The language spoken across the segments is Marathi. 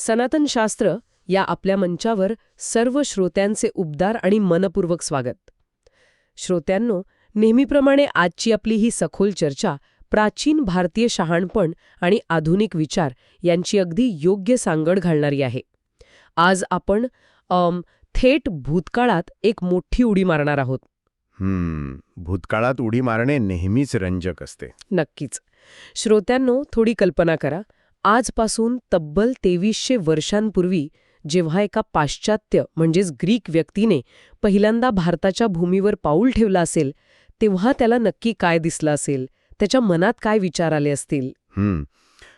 सनातन शास्त्र या आपल्या मंचावर सर्व श्रोत्यांचे उबदार आणि मनपूर्वक स्वागत. श्रोत्यांनो, नेहमीप्रमाणे आजची आपली ही सखोल चर्चा प्राचीन भारतीय शहाणपण आणि आधुनिक विचार यांची अगदी योग्य सांगड घालणारी आहे. आज आपण थेट भूतकाळात एक मोठी उडी मारणार आहोत. भूतकाळात उडी मारणे नेहमीच रंजक असते. नक्कीच. श्रोत्यांनो, थोडी कल्पना करा. आजपासून तब्बल 2300 वर्षांपूर्वी जेव्हा एका पाश्चात्य म्हणजेच ग्रीक व्यक्तीने पहिल्यांदा भारताच्या भूमीवर पाऊल ठेवलं असेल, तेव्हा त्याला नक्की काय दिसलं असेल, त्याच्या मनात काय विचार आले असतील.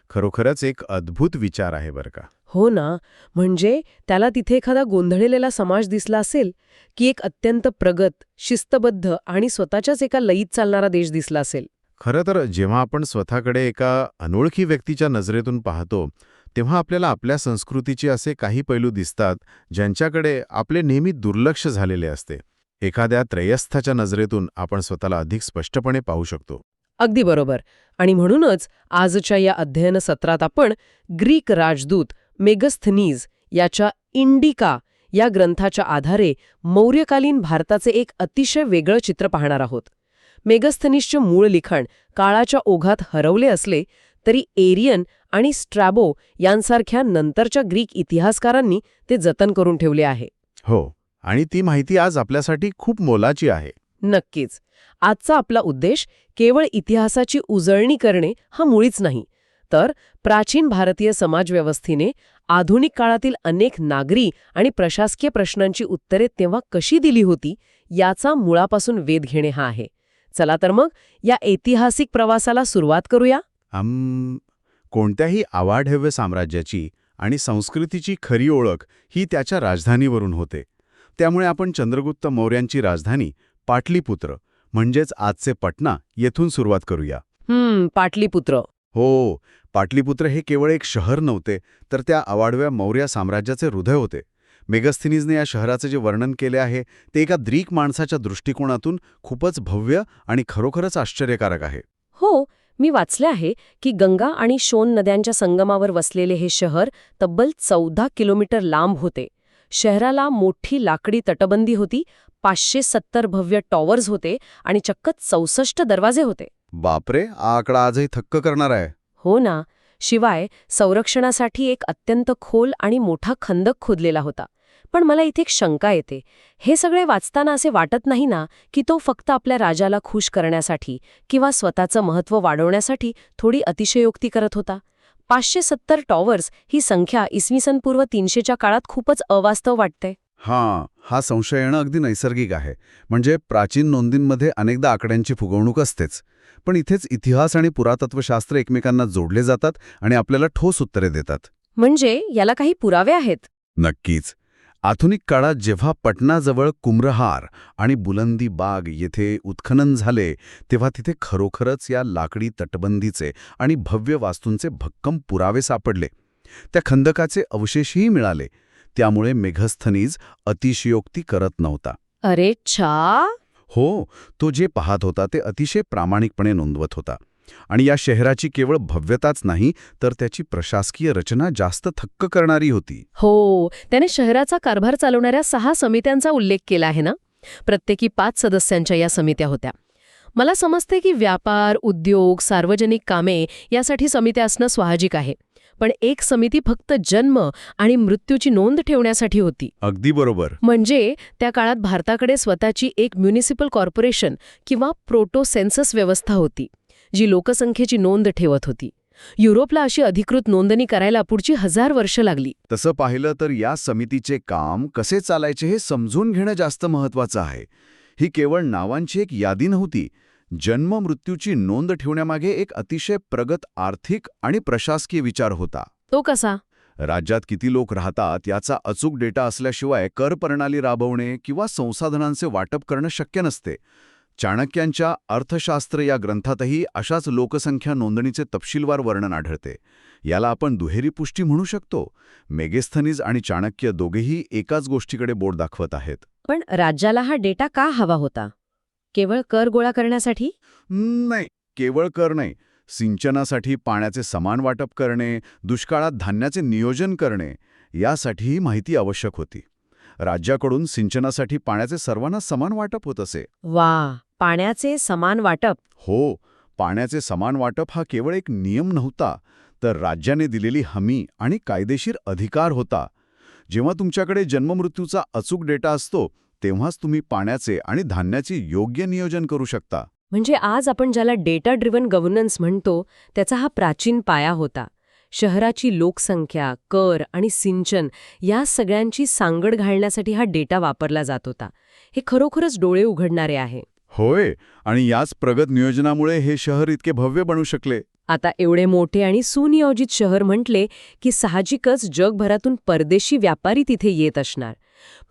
खरोखरच एक अद्भुत विचार आहे बरं का. हो ना. म्हणजे त्याला तिथे एखादा गोंधळलेला समाज दिसला असेल की एक अत्यंत प्रगत, शिस्तबद्ध आणि स्वतःच्याच एका लयीत चालणारा देश दिसला असेल. खरं तर जेव्हा आपण स्वतःकडे एका अनोळखी व्यक्तीच्या नजरेतून पाहतो, तेव्हा आपल्याला आपल्या संस्कृतीचे असे काही पैलू दिसतात ज्यांच्याकडे आपले नेहमी दुर्लक्ष झालेले असते. एखाद्या त्रयस्थाच्या नजरेतून आपण स्वतःला अधिक स्पष्टपणे पाहू शकतो. अगदी बरोबर. आणि म्हणूनच आजच्या या अध्ययन सत्रात आपण ग्रीक राजदूत मेगस्थनीज याच्या इंडिका या ग्रंथाच्या आधारे मौर्यकालीन भारताचे एक अतिशय वेगळं चित्र पाहणार आहोत. मेगस्थनीजचे मूळ लिखाण काळाच्या ओघात हरवले असले तरी एरियन आणि स्ट्रॅबो यांसारख्या नंतरच्या ग्रीक इतिहासकारांनी ते जतन करून ठेवले आहे. हो, आणि ती माहिती आज आपल्यासाठी खूप मोलाची आहे. नक्कीच. आजचा आपला उद्देश केवळ इतिहासाची उजळणी करणे हा मुळीच नाही, तर प्राचीन भारतीय समाजव्यवस्थेने आधुनिक काळातील अनेक नागरी आणि प्रशासकीय प्रश्नांची उत्तरे तेव्हा कशी दिली होती याचा मुळापासून वेध घेणे हा आहे. चला तर मग या ऐतिहासिक प्रवासाला सुरुवात करूया. कोणत्याही आवाढव्य साम्राज्याची आणि संस्कृतीची खरी ओळख ही त्याच्या राजधानीवरून होते. त्यामुळे आपण चंद्रगुप्त मौर्यांची राजधानी पाटलीपुत्र म्हणजेच आजचे पटना येथून सुरुवात करूया. पाटलीपुत्र. हो, पाटलीपुत्र हे केवळ एक शहर नव्हते, तर त्या अवाढव्य मौर्य साम्राज्याचे हृदय होते. मेगस्थनीजने या शहराचे जे वर्णन केले आहे ते एका ग्रीक माणसाच्या दृष्टिकोनातून खूपच भव्य आणि खरोखरच आश्चर्यकारक आहे. हो, मी वाचले आहे की गंगा आणि शोन नद्यांच्या संगमावर वसलेले हे शहर तब्बल 14 किलोमीटर लांब होते. शहराला मोठी लाकडी तटबंदी होती, 570 भव्य टॉवर्स होते आणि चक्क 64 दरवाजे होते. बापरे, हा आकडा आजही थक्क करणार आहे. हो ना. शिवाय संरक्षणासाठी एक अत्यंत खोल आणि मोठा खंदक खोदलेला होता. पण मला इथे एक शंका येते. हे सगळे वाचताना असे वाटत नाही ना की तो फक्त आपल्या राजाला खुश करण्यासाठी किंवा स्वतःचं महत्त्व वाढवण्यासाठी थोडी अतिशयोक्ती करत होता. 570 टॉवर्स ही संख्या इसवी पूर्व 300च्या काळात खूपच अवास्तव वाटते. हा संशय येणं अगदी नैसर्गिक आहे. म्हणजे प्राचीन नोंदींमध्ये अनेकदा आकड्यांची फुगवणूक असतेच. पण इथेच इतिहास आणि पुरातत्वशास्त्र एकमेकांना जोडले जातात आणि आपल्याला ठोस उत्तरे देतात. म्हणजे याला काही पुरावे आहेत? नक्कीच. आधुनिक काळात जेव्हा पटनाजवळ कुम्रहार आणि बुलंदी बाग येथे उत्खनन झाले, तेव्हा तिथे खरोखरच या लाकडी तटबंदीचे आणि भव्य वास्तूंचे भक्कम पुरावे सापडले. त्या खंदकाचे अवशेषही मिळाले. त्यामुळे मेगस्थनीज अतिशयोक्ती करत नव्हता. अरे छा. हो, तो जे पाहत होता ते अतिशय प्रामाणिकपणे नोंदवत होता. आणि या शहराची केवळ भव्यताच नाही, तर त्याची प्रशासकीय रचना जास्त थक्क करणारी होती. हो, त्याने शहराचा कारभार चालवणाऱ्या 6 समित्यांचा उल्लेख केला आहे ना. प्रत्येकी 5 सदस्यांच्या या समित्या होत्या. मला समजते की व्यापार, उद्योग, सार्वजनिक कामे यासाठी समित्या असणं स्वाभाविक आहे. पण एक समिती फक्त जन्म आणि मृत्यूची नोंद ठेवण्यासाठी होती. अगदी बरोबर. म्हणजे त्या काळात भारताकडे स्वतःची एक म्युनिसिपल कॉर्पोरेशन किंवा प्रोटोसेन्सस व्यवस्था होती, जी लोकसंख्येची नोंद ठेवत होती. युरोपला अशी अधिकृत नोंदणी करायला पुढची 1000 वर्ष लागली. तसं पाहिलं तर या समितीचे काम कसे चालायचे हे समजून घेणं जास्त महत्त्वाचं आहे. ही केवळ नावांची एक यादी नव्हती. जन्म-मृत्यूची नोंद ठेवण्यामागे एक अतिशय प्रगत आर्थिक आणि प्रशासकीय विचार होता. तो कसा? राज्यात किती लोक राहतात याचा अचूक डेटा असल्याशिवाय कर प्रणाली राबवणे किंवा संसाधनांचे वाटप करणं शक्य नसते. चाणक्यांच्या अर्थशास्त्र या ग्रंथातही अशाच लोकसंख्या नोंदणीचे तपशीलवार वर्णन आढळते. याला आपण दुहेरी पुष्टी म्हणू शकतो. मेगस्थनीज आणि चाणक्य दोघेही एकाच गोष्टीकडे बोट दाखवत आहेत. पण राज्याला हा डेटा का हवा होता? केवळ कर गोळा करण्यासाठी? नाही, केवळ कर नाही, सिंचनासाठी पाण्याचे समान वाटप करणे, दुष्काळात धान्याचे नियोजन करणे यासाठीही माहिती आवश्यक होती. राज्याकडून सिंचनासाठी पाण्याचे सर्वांना समान वाटप होत असे. वा, पाण्याचे समान वाटप. हो, पाण्याचे समान वाटप हा केवळ एक नियम नव्हता, तर राज्याने दिलेली हमी आणि कायदेशीर अधिकार होता. जेव्हा तुमच्याकडे जन्ममृत्यूचा अचूक डेटा असतो, तेव्हाच तुम्ही पाण्याचे आणि धान्याचे योग्य नियोजन करू शकता. म्हणजे आज आपण ज्याला डेटा ड्रिव्हन गव्हर्नन्स म्हणतो, त्याचा हा प्राचीन पाया होता. शहराची लोकसंख्या, कर आणि सिंचन या सगळ्यांची सांगड घालण्यासाठी हा डेटा वापरला जात होता. हे खरोखरच डोळे उघडणारे आहे. होय, आणि याच प्रगत नियोजनामुळे हे शहर इतके भव्य बनू शकले. आता एवढे मोठे आणि सुनियोजित शहर म्हटले की साहजिकच जगभरातून परदेशी व्यापारी तिथे येत असणार.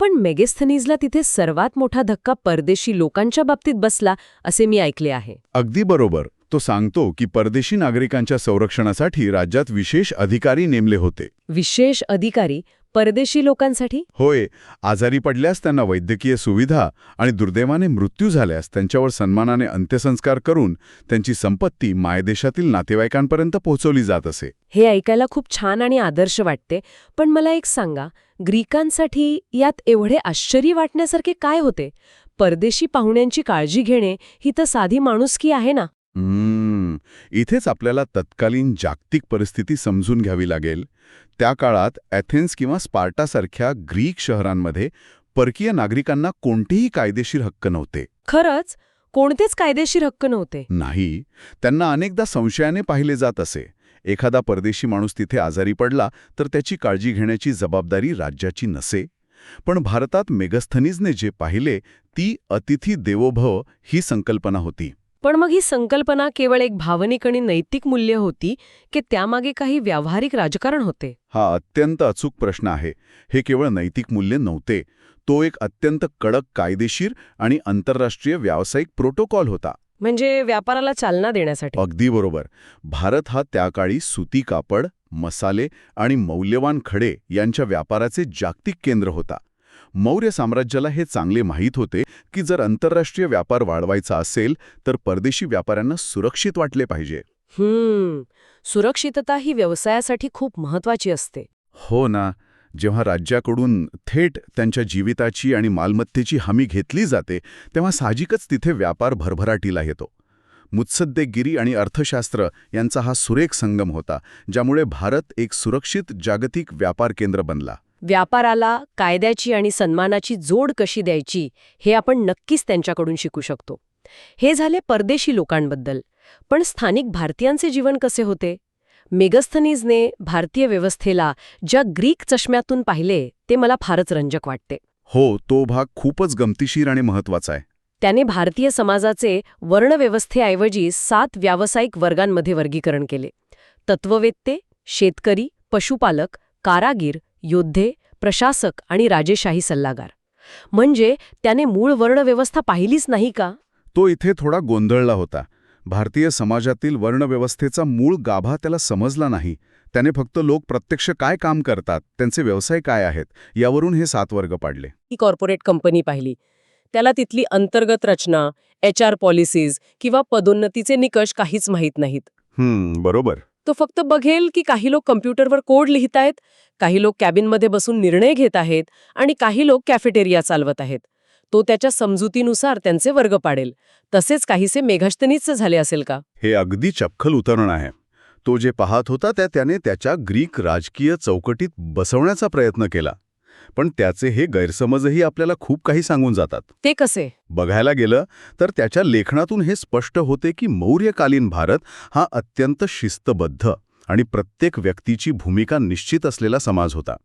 पण मेगस्थनीजला तिथे सर्वात मोठा धक्का परदेशी लोकांच्या बाबतीत बसला असे मी ऐकले आहे. अगदी बरोबर. तो सांगतो की परदेशी नागरिकांच्या संरक्षणासाठी राज्यात विशेष अधिकारी नेमले होते. विशेष अधिकारी परदेशी लोकांसाठी? होय, आजारी पडल्यास त्यांना वैद्यकीय सुविधा आणि दुर्दैवाने मृत्यू झाल्यास त्यांच्यावर सन्मानाने अंत्यसंस्कार करून त्यांची संपत्ती मायदेशातील नातेवाईकांपर्यंत पोहोचवली जात असे. हे ऐकायला खूप छान आणि आदर्श वाटते. पण मला एक सांगा, ग्रीकांसाठी यात एवढे आश्चर्य वाटण्यासारखे काय होते? परदेशी पाहुण्यांची काळजी घेणे ही तर साधी माणुसकी आहे ना. इथेच आपल्याला तत्कालीन जागतिक परिस्थिती समजून घ्यावी लागेल. त्या काळात ॲथेन्स किंवा स्पार्टासारख्या ग्रीक शहरांमध्ये परकीय नागरिकांना कोणतेही कायदेशीर हक्क नव्हते. खरंच? कोणतेच कायदेशीर हक्क नव्हते? नाही. त्यांना अनेकदा संशयाने पाहिले जात असे. एखादा परदेशी माणूस तिथे आजारी पडला तर त्याची काळजी घेण्याची जबाबदारी राज्याची नसे. पण भारतात मेगस्थनीजने जे पाहिले ती अतिथी देवो भव ही संकल्पना होती. पण मग ही संकल्पना केवळ एक भावनिक आणि नैतिक मूल्य होती की त्यामागे काही व्यावहारिक राजकारण होते? हा अत्यंत अचूक प्रश्न आहे. हे केवळ नैतिक मूल्य नव्हते. तो एक अत्यंत कडक कायदेशीर आणि आंतरराष्ट्रीय व्यावसायिक प्रोटोकॉल होता. म्हणजे व्यापाराला चालना देण्यासाठी? अगदी बरोबर. भारत हा त्या काळी सुती कापड, मसाले आणि मौल्यवान खडे यांच्या व्यापाराचे जागतिक केंद्र होता. मौर्य साम्राज्याला हे चांगले माहीत होते की जर आंतरराष्ट्रीय व्यापार वाढवायचा असेल तर परदेशी व्यापाऱ्यांना सुरक्षित वाटले पाहिजे. सुरक्षितता ही व्यवसायासाठी खूप महत्वाची असते. हो ना. जेव्हा राज्याकडून थेट त्यांच्या जीविताची आणि मालमत्तेची हमी घेतली जाते तेव्हा साहजिकच तिथे व्यापार भरभराटीला येतो. मुत्सद्देगिरी आणि अर्थशास्त्र यांचा हा सुरेख संगम होता, ज्यामुळे भारत एक सुरक्षित जागतिक व्यापार केंद्र बनला. व्यापाराला कायद्याची आणि सन्मानाची जोड कशी द्यायची हे आपण नक्कीच त्यांच्याकडून शिकू शकतो. हे झाले परदेशी लोकांबद्दल. पण स्थानिक भारतीयांचे जीवन कसे होते? मेगस्थनीजने भारतीय व्यवस्थेला ज्या ग्रीक चष्म्यातून पाहिले ते मला फारच रंजक वाटते. हो, तो भाग खूपच गमतीशीर आणि महत्वाचा आहे. त्याने भारतीय समाजाचे वर्णव्यवस्थेऐवजी 7 व्यावसायिक वर्गांमध्ये वर्गीकरण केले. तत्त्ववेत्ते, शेतकरी, पशुपालक, कारागीर, योद्धे, प्रशासक आणि राजेशाही सल्लागार. म्हणजे त्याने मूळ वर्णव्यवस्था पाहिलीच नाही का? तो इथे थोडा गोंधळला होता. भारतीय समाजातील वर्णव्यवस्थेचा मूळ गाभा त्याला समजला नाही. त्याने फक्त लोक प्रत्यक्ष काय काम करतात, त्यांचे व्यवसाय काय आहेत, यावरून हे 7 वर्ग पाडले. ही कॉर्पोरेट कंपनी पाहिली. त्याला तिथली अंतर्गत रचना, HR पॉलिसीज किंवा पदोन्नतीचे निकष काहीच माहीत नाहीत. बरोबर. तो फक्त बघेल की काही लोक कम्प्युटरवर कोड लिहित आहेत, काही लोक कॅबिनमध्ये बसून निर्णय घेत आहेत आणि काही लोक कॅफेटेरिया चालवत आहेत. तो त्याच्या समजुतीनुसार त्यांचे वर्ग पाडेल. तसेच काहीसे मेघस्थनीजचे झाले असेल का? हे अगदी चपखल उतरण आहे. तो जे पाहत होता त्याने त्याच्या ग्रीक राजकीय चौकटीत बसवण्याचा प्रयत्न केला. पण त्याचे हे गैरसमजही आपल्याला खूप काही सांगून जातात. ते कसे? बघायला गेलं तर त्याच्या लेखनातून हे स्पष्ट होते की मौर्यकालीन भारत हा अत्यंत शिस्तबद्ध आणि प्रत्येक व्यक्तीची भूमिका निश्चित असलेला समाज होता.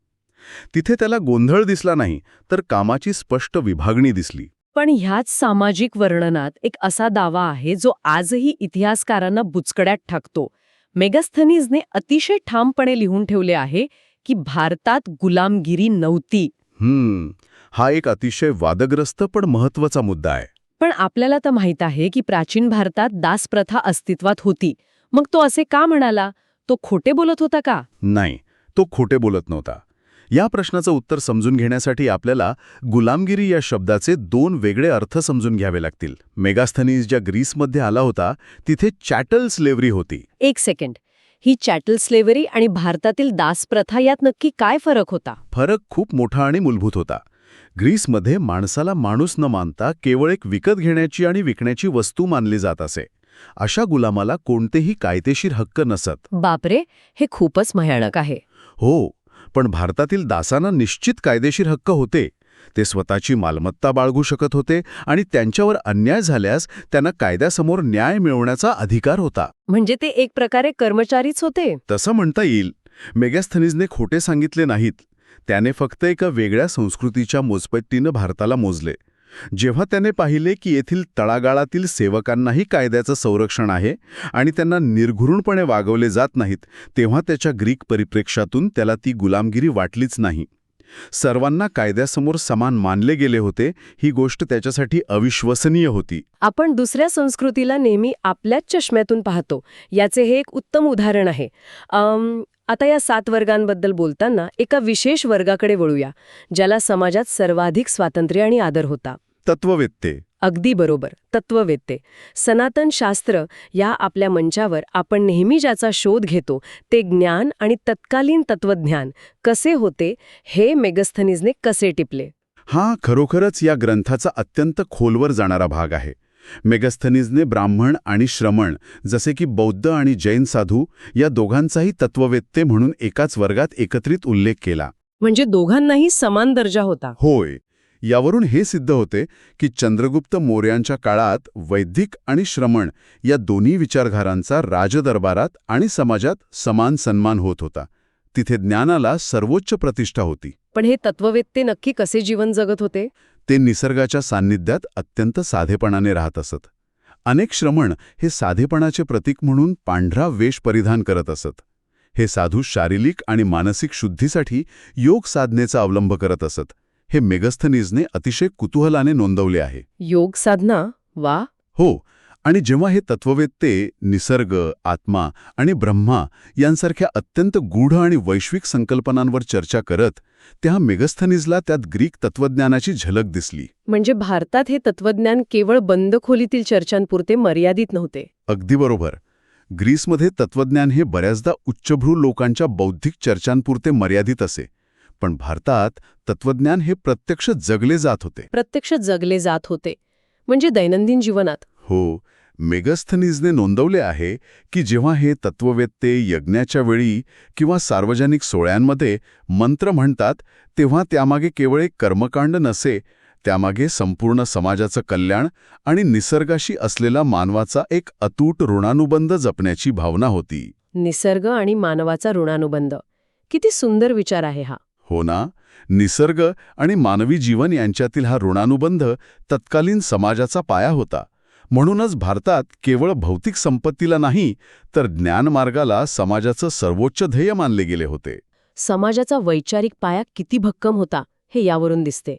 तिथे त्याला गोंधळ दिसला नाही, तर कामाची स्पष्ट विभागणी दिसली. पण ह्याच सामाजिक वर्णनात एक असा दावा आहे जो आजही इतिहासकारांना बुचकड्यात टाकतो. मेगस्थनीजने अतिशय ठामपणे लिहून ठेवले आहे की भारतात गुलामगिरी नव्हती. हा एक अतिशय वादग्रस्त पण महत्वाचा मुद्दा आहे. पण आपल्याला तर माहित आहे की प्राचीन भारतात दासप्रथा अस्तित्वात होती. मग तो असे का म्हणाला? तो खोटे बोलत होता का? नाही, तो खोटे बोलत नव्हता. या प्रश्नाचं उत्तर समजून घेण्यासाठी आपल्याला गुलामगिरी या शब्दाचे 2 वेगळे अर्थ समजून घ्यावे लागतील. मेगास्थनीज ज्या ग्रीसमध्ये आला होता तिथे चॅटल स्लेव्हरी होती. एक सेकंड, ही चॅटल स्लेव्हरी आणि भारतातील दासप्रथा यात नक्की काय फरक होता? फरक खूप मोठा आणि मूलभूत होता. ग्रीसमध्ये माणसाला माणूस न मानता केवळ एक विकत घेण्याची आणि विकण्याची वस्तू मानली जात असे. अशा गुलामाला कोणतेही कायदेशीर हक्क नसत. बापरे, हे खूपच भयानक आहे. हो, पण भारतातील दासांना निश्चित कायदेशीर हक्क होते. ते स्वतःची मालमत्ता बाळगू शकत होते आणि त्यांच्यावर अन्याय झाल्यास त्यांना कायद्यासमोर न्याय मिळवण्याचा अधिकार होता. म्हणजे ते एक प्रकारे कर्मचारीच होते. तसं म्हणता येईल. मेगास्थनीजने खोटे सांगितले नाहीत. त्याने फक्त एका वेगळ्या संस्कृतीच्या मोजपट्टीनं भारताला मोजले. जेव्हा त्याने पाहिले की येथील तळागाळातील सेवकांनाही कायद्याचं संरक्षण आहे आणि त्यांना निर्घृणपणे वागवले जात नाहीत, तेव्हा त्याच्या ग्रीक परिप्रेक्ष्यातून त्याला ती गुलामगिरी वाटलीच नाही. सर्वांना कायद्यासमोर समान मानले गेले होते, ही गोष्ट त्याच्यासाठी अविश्वसनीय होती. आपण दुसऱ्या संस्कृतीला नेहमी आपल्याच चष्म्यातून पाहतो. याचे हे एक उत्तम उदाहरण आहे. आता या 7 वर्गांबद्दल बोलताना एका विशेष वर्गाकडे वळूया, ज्याला समाजात सर्वाधिक स्वातंत्र्य आणि आदर होता. तत्ववेत्ते. अगदी बरोबर, तत्ववेत्ते. सनातन शास्त्र या आपल्या मंचावर आपण नेहमी ज्याचा शोध घेतो ते ज्ञान आणि तत्कालीन तत्वज्ञान कसे होते हे मेगास्थनीजने कसे टिपले. हा खरोखरच या ग्रंथाचा अत्यंत खोलवर जाणारा भाग आहे. मेगास्थनीजने ब्राह्मण आणि श्रमण जसे की बौद्ध आणि जैन साधू या दोघांचाही तत्ववेत्ते म्हणून एकाच वर्गात एकत्रित उल्लेख केला. म्हणजे दोघांनाही समान दर्जा होता. होय. यावरून हे सिद्ध होते की चंद्रगुप्त मौर्यांच्या काळात वैदिक आणि श्रमण या दोन्ही विचारधारांचा राजदरबारात आणि समाजात समान सन्मान होत होता. तिथे ज्ञानाला सर्वोच्च प्रतिष्ठा होती. पण हे तत्ववेत्ते नक्की कसे जीवन जगत होते? ते निसर्गाच्या सान्निध्यात अत्यंत साधेपणाने राहत असत. अनेक श्रमण हे साधेपणाचे प्रतीक म्हणून पांढरा वेश परिधान करत असत. हे साधू शारीरिक आणि मानसिक शुद्धीसाठी योग साधनेचा अवलंब करत असत. हे मेगास्थनीजने अतिशय कुतूहलाने नोंदवले आहे. योग साधना? वा. हो, आणि जेव्हा हे तत्ववेत्ते निसर्ग, आत्मा आणि ब्रह्मा यांसारख्या अत्यंत गूढ आणि वैश्विक संकल्पनांवर चर्चा करत, तेव्हा मेगास्थनीजला त्यात ग्रीक तत्वज्ञानाची झलक दिसली. म्हणजे भारतात हे तत्वज्ञान केवळ बंद खोलीतील चर्चांपुरते मर्यादित नव्हते. अगदी बरोबर. ग्रीसमध्ये तत्वज्ञान हे बऱ्याचदा उच्चभ्रू लोकांच्या बौद्धिक चर्चांपुरते मर्यादित असे. पण भारतात तत्वज्ञान हे प्रत्यक्ष जगले जात होते. प्रत्यक्ष जगले जात होते म्हणजे दैनंदिन जीवनात. हो, मेगास्थनीजने नोंदवले आहे की जेव्हा हे तत्ववेत्ते यज्ञाच्या वेळी किंवा सार्वजनिक सोहळ्यांमध्ये मंत्र म्हणतात, तेव्हा त्यामागे केवळ एक कर्मकांड नसे, त्यामागे संपूर्ण समाजाचं कल्याण आणि निसर्गाशी असलेला मानवाचा एक अतूट ऋणानुबंध जपण्याची भावना होती. निसर्ग आणि मानवाचा ऋणानुबंध. किती सुंदर विचार आहे हा. हो ना. निसर्ग आणि मानवी जीवन यांच्यातील हा ऋणानुबंध तत्कालीन समाजाचा पाया होता. म्हणूनच भारतात केवळ भौतिक संपत्तीला नाही, तर ज्ञानमार्गाला समाजाचं सर्वोच्च ध्येय मानले गेले होते. समाजाचा वैचारिक पाया किती भक्कम होता हे यावरून दिसते.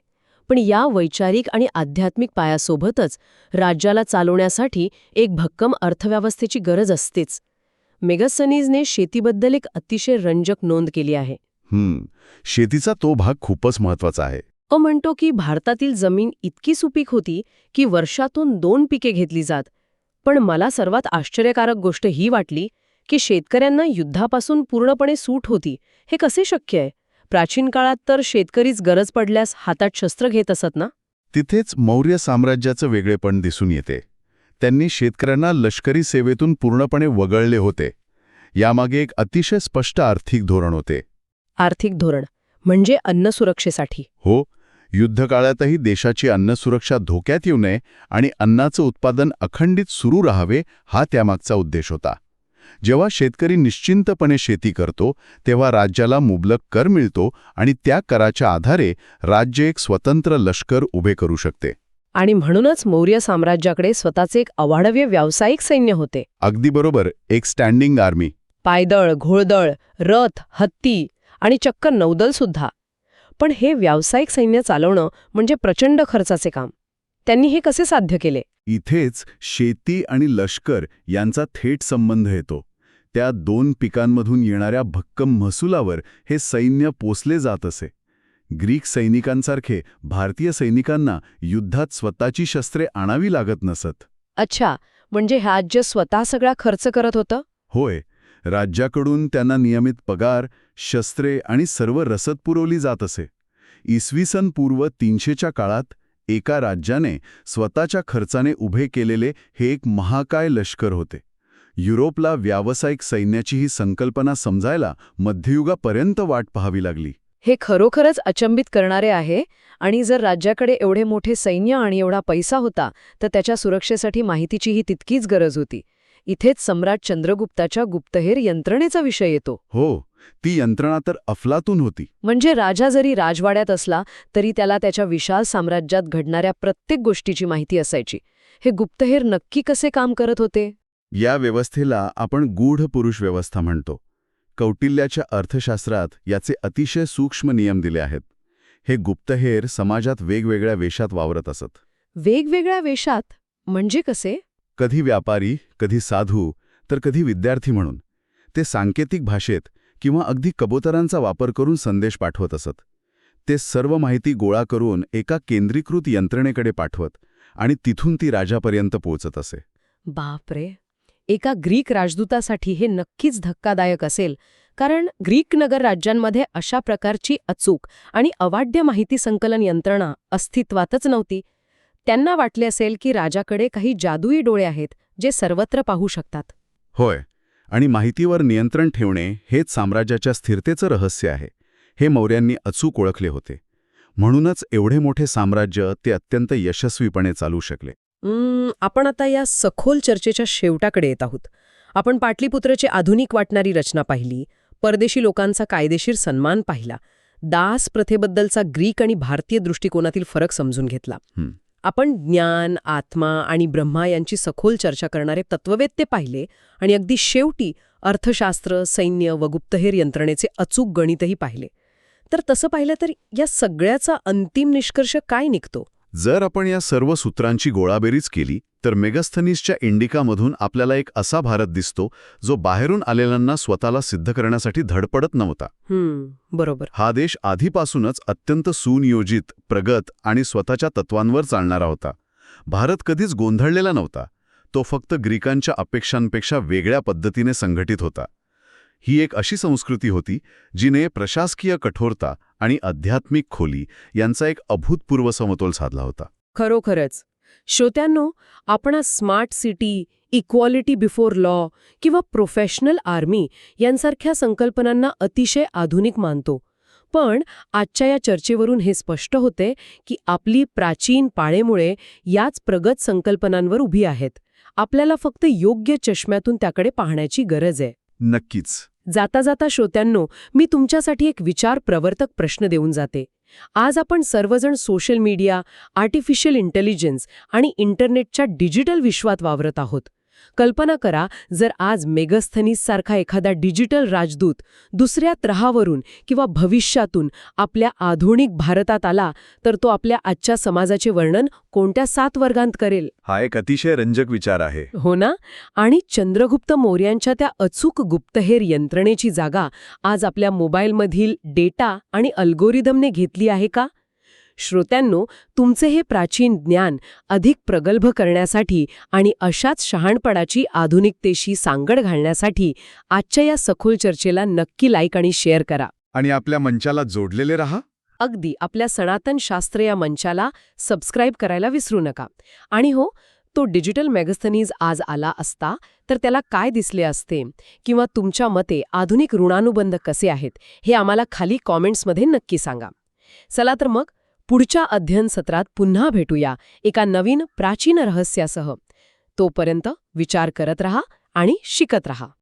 पण या वैचारिक आणि आध्यात्मिक पायासोबतच राज्याला चालवण्यासाठी एक भक्कम अर्थव्यवस्थेची गरज असतेच. मेगास्थनीजने शेतीबद्दल एक अतिशय रंजक नोंद केली आहे. शेतीचा तो भाग खूपच महत्वाचा आहे. तो म्हणतो की भारतातील जमीन इतकी सुपीक होती की वर्षातून 2 पिके घेतली जात. पण मला सर्वात आश्चर्यकारक गोष्ट ही वाटली की शेतकऱ्यांना युद्धापासून पूर्णपणे सूट होती. हे कसे शक्य आहे? प्राचीन काळात तर शेतकरीच गरज पडल्यास हातात शस्त्र घेत असत ना. तिथेच मौर्य साम्राज्याचं वेगळेपण दिसून येते. त्यांनी शेतकऱ्यांना लष्करी सेवेतून पूर्णपणे वगळले होते. यामागे एक अतिशय स्पष्ट आर्थिक धोरण होते. आर्थिक धोरण म्हणजे अन्न सुरक्षेसाठी. हो, युद्धकाळातही देशाची अन्नसुरक्षा धोक्यात येऊ नये आणि अन्नाचं उत्पादन अखंडित सुरू राहावे, हा त्यामागचा उद्देश होता. जेव्हा शेतकरी निश्चिंतपणे शेती करतो, तेव्हा राज्याला मुबलक कर मिळतो आणि त्या कराच्या आधारे राज्य एक स्वतंत्र लष्कर उभे करू शकते. आणि म्हणूनच मौर्य साम्राज्याकडे स्वतःचे एक अवाढव्य व्यावसायिक सैन्य होते. अगदी बरोबर, एक स्टँडिंग आर्मी. पायदळ, घोडदळ, रथ, हत्ती आणि चक्क नौदल सुद्धा. पण हे व्यावसायिक सैन्य चालवणं म्हणजे प्रचंड खर्चाचे काम. त्यांनी हे कसे साध्य केले? इथेच शेती आणि लष्कर यांचा थेट संबंध येतो. त्या 2 पिकांमधून येणाऱ्या भक्कम महसुलावर हे सैन्य पोसले जात असे. ग्रीक सैनिकांसारखे भारतीय सैनिकांना युद्धात स्वतःची शस्त्रे आणावी लागत नसत. अच्छा, म्हणजे राज्य स्वतः सगळा खर्च करत होतं? होय, राज्याकडून त्यांना नियमित पगार, शस्त्रे आणि सर्व रसद पुरवली जात असे. इसवी सन पूर्व 300च्या काळात एका राज्याने स्वतःच्या खर्चाने उभे केलेले हे एक महाकाय लष्कर होते. युरोपला व्यावसायिक सैन्याची ही संकल्पना समजायला मध्ययुगापर्यंत वाट पाहावी लागली. हे खरोखरच अचंबित करणारे आहे. आणि जर राज्याकडे एवढे मोठे सैन्य आणि एवढा पैसा होता तर त्याच्या सुरक्षेसाठी माहितीचीही तितकीच गरज होती. इथेच सम्राट चंद्रगुप्ताच्या गुप्तहेर यंत्रणेचा विषय येतो. हो, ती यंत्रणा तर अफलातून होती. म्हणजे राजा जरी राजवाड्यात असला तरी त्याला त्याच्या विशाल साम्राज्यात घडणाऱ्या प्रत्येक गोष्टीची माहिती असायची. हे गुप्तहेर नक्की कसे काम करत होते? या व्यवस्थेला आपण गूढ पुरुष व्यवस्था म्हणतो. कौटिल्याच्या अर्थशास्त्रात याचे अतिशय सूक्ष्म नियम दिले आहेत. हे गुप्तहेर समाजात वेगवेगळ्या वेशात वावरत असत. वेगवेगळ्या वेशात म्हणजे कसे? कधी व्यापारी, कधी साधू, तर कधी विद्यार्थी म्हणून. ते सांकेतिक भाषेत किंवा अगदी कबुतरांचा वापर करून संदेश पाठवत असत. ते सर्व माहिती गोळा करून एका केंद्रीकृत यंत्रणेकडे पाठवत आणि तिथून ती राजापर्यंत पोहोचत असे. बापरे, एका ग्रीक राजदूतासाठी हे नक्कीच धक्कादायक असेल, कारण ग्रीक नगर राज्यांमध्ये अशा प्रकारची अचूक आणि अवाढव्य माहिती संकलन यंत्रणा अस्तित्वातच नव्हती. त्यांना वाटले असेल की राजाकडे काही जादुई डोळे आहेत जे सर्वत्र पाहू शकतात. होय, आणि माहितीवर नियंत्रण ठेवणे हेच साम्राज्याच्या स्थिरतेचं रहस्य आहे. हे मौर्यांनी अचूक ओळखले होते. म्हणूनच एवढे मोठे साम्राज्य ते अत्यंत यशस्वीपणे चालू शकले. आपण आता या सखोल चर्चेच्या शेवटाकडे येत आहोत. आपण पाटलीपुत्रची आधुनिक वाटणारी रचना पाहिली, परदेशी लोकांचा कायदेशीर सन्मान पाहिला, दास प्रथेबद्दलचा ग्रीक आणि भारतीय दृष्टिकोनातील फरक समजून घेतला. आपण ज्ञान, आत्मा आणि ब्रह्मा यांची सखोल चर्चा करणारे तत्ववेत्ते पाहिले आणि अगदी शेवटी अर्थशास्त्र, सैन्य व गुप्तहेर यंत्रणेचे अचूक गणितही पाहिले. तर तसं पाहिलं तर या सगळ्याचा अंतिम निष्कर्ष काय निघतो? जर आपण या सर्व सूत्रांची गोळाबेरीज केली तर मेगस्थनीसच्या इंडिकामधून आपल्याला एक असा भारत दिसतो जो बाहेरून आलेल्यांना स्वतःला सिद्ध करण्यासाठी धडपडत नव्हता. बरोबर. हा देश आधीपासूनच अत्यंत सुनियोजित, प्रगत आणि स्वतःच्या तत्वांवर चालणारा होता. भारत कधीच गोंधळलेला नव्हता. तो फक्त ग्रीकांच्या अपेक्षांपेक्षा वेगळ्या पद्धतीने संघटित होता. ही एक अशी संस्कृती होती जिने प्रशासकीय कठोरता आणि आध्यात्मिक खोली यांचा एक अभूतपूर्व समतोल साधला होता. खरोखरच. श्रोत्यांनो, आपण smart city, equality before law किंवा प्रोफेशनल आर्मी यांसारख्या संकल्पनांना अतिशय आधुनिक मानतो. पण आजच्या या चर्चेवरून हे स्पष्ट होते की आपली प्राचीन पाळेमुळे याच प्रगत संकल्पनांवर उभी आहेत. आपल्याला फक्त योग्य चष्म्यातून त्याकडे पाहण्याची गरज आहे. नक्कीच. जाता जाता श्रोत्यांनो, मी तुमच्यासाठी एक विचार प्रवर्तक प्रश्न देऊन जाते. आज आपण सर्वजण सोशल मीडिया, आर्टिफिशियल इंटेलिजन्स आणि इंटरनेटच्या डिजिटल विश्वात वावरत आहोत. कल्पना करा, जर आज मेगस्थनीस सारखा एखादा डिजिटल राजदूत दुसऱ्या ग्रहावरून किंवा भविष्यातून आपल्या आधुनिक भारतात आला तर तो आपल्या आजच्या समाजाचे वर्णन कोणत्या 7 वर्गांत करेल? हा एक अतिशय रंजक विचार आहे. हो ना? आणि चंद्रगुप्त मौर्यांच्या त्या अचूक गुप्तहेर यंत्रणेची जागा आज आपल्या मोबाईलमधील डेटा आणि अल्गोरिदमने घेतली आहे का? श्रोत्यांनो, तुमचे हे प्राचीन ज्ञान अधिक प्रगल्भ करण्यासाठी आणि अशाच शहाणपणाची आधुनिकतेशी सांगड घालण्यासाठी आजच्या या सखोल चर्चेला नक्की लाईक आणि शेअर करा. आणि आपल्या मंचाला जोडलेले रहा. अगदी आपल्या सनातन शास्त्र या मंचाला सबस्क्राईब करायला विसरू नका. आणि हो, तो डिजिटल मेगस्थनीज आज आला असता तर त्याला काय दिसले असते, किंवा तुमच्या मते आधुनिक ऋणानुबंध कसे आहेत हे आम्हाला खाली कॉमेंट्समध्ये नक्की सांगा. चला तर मग पुढच्या अध्ययन सत्रात पुन्हा भेटूया एका नवीन प्राचीन रहस्यासह. तोपर्यंत विचार करत रहा आणि शिकत रहा.